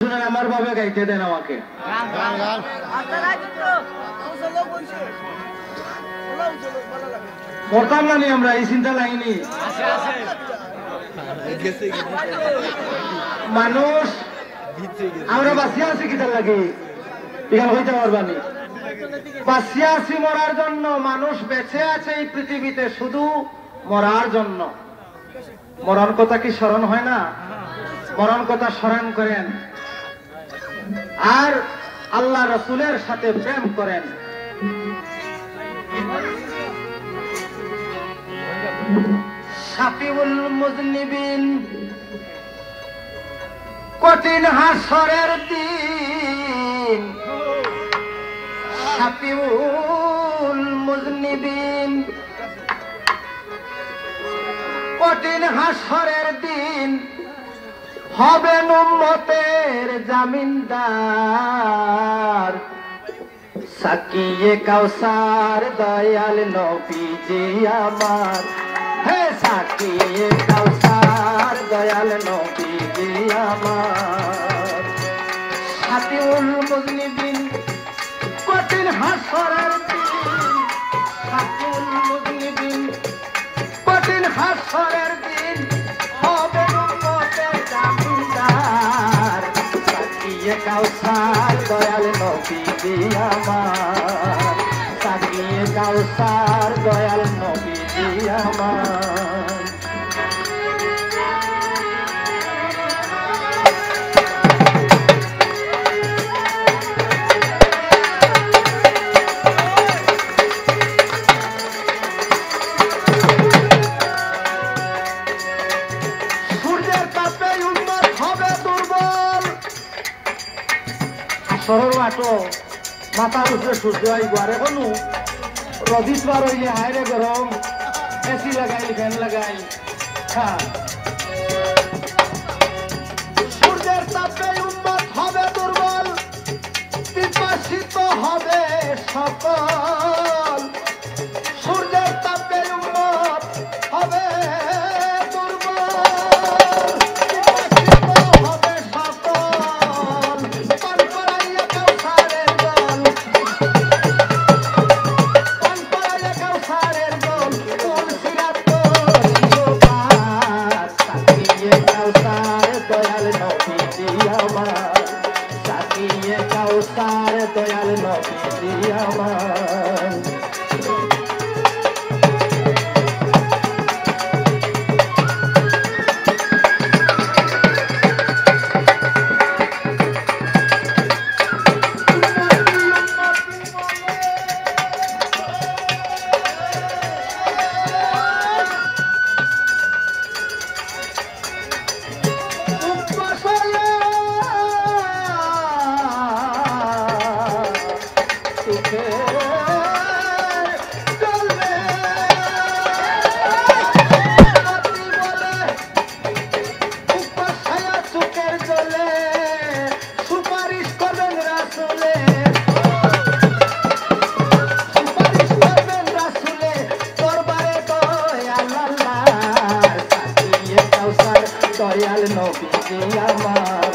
শুনেন আমার ভাবে গাইতে দেন আমাকে পড়তাম না নি আমরা এই চিন্তা লাইনি মানুষ আমরা বাঁচিয়ে আছি কিতার লাগে এখানে হইতে পারবানি বাঁচিয়ে আছি মরার জন্য মানুষ বেঁচে আছে এই পৃথিবীতে শুধু মরার জন্য মরণ কথা কি স্মরণ হয় না মরণ কথা স্মরণ করেন আর আল্লাহ রসুলের সাথে প্রেম করেন শাফিউল মুজনিবিন কঠিন হাসরের দিন শাফিউল মুজনিবিন কঠিন হাসরের দিন হবেন উম্মতের জামিনদার সাকিয়ে কাউসার দয়াল নবীজি আমার হে সাকিয়ে কাউসার দয়াল নবীজি আমার শাফিউল মুজনিবিন কঠিন হাসরের দিন শাফিউল মুজনিবিন কঠিন হাসরের দিন হবে উম্মতের জামিনদার সাকিয়ে কাউসার দয়াল নবীজি আমার সাকিয়ে কাউসার দয়াল নবীজি আমার সরল মাটো মাথার উপরে সূর্য আইব আর এখনো রবিবার হইলে হায়রে গরম এসি লাগাই ফ্যান লাগাই সূর্যের তাপে উম্মত হবে দুর্বল বিপাসিত হবে সকল সূর্যের তাপে উম্মত হবে দয়াল নবীজি আমার দয়াল নবীজি আমার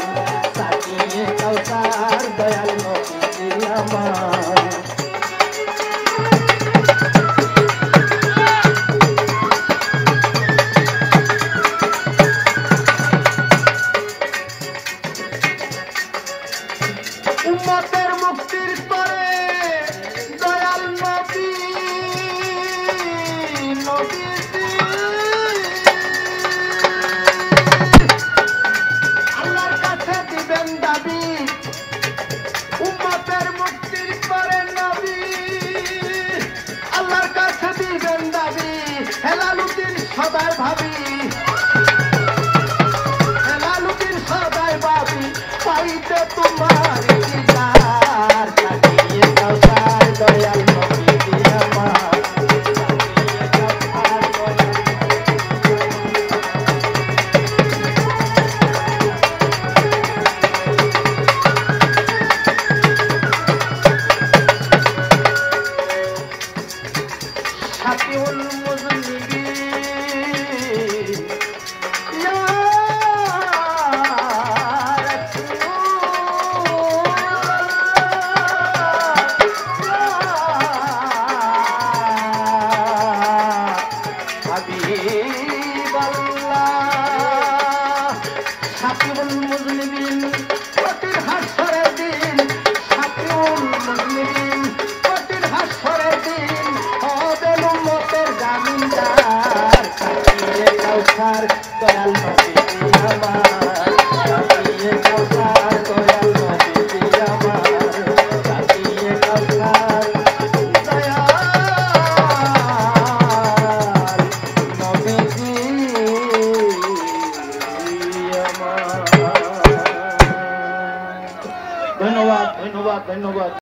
সাকিয়ে কাউসার দয়াল নবীজি আমার উম্মতের মুক্তির তরে দয়াল নবী নবীজি আল্লাহর কাছে দিবেন দাবি উম্মতের মুক্তির তরে নবী আল্লাহর কাছে দিবেন দাবি হেলালুদ্দিন সদাই ভাবি হেলালুদ্দিন সদাই ভাবি পাইতে তোমার দিদার সাকিয়ে কাউসার দয়াল নবীজি আমার শাফিউল মুজনিবিন ইয়া রাসূল দেখার দয়াল নবী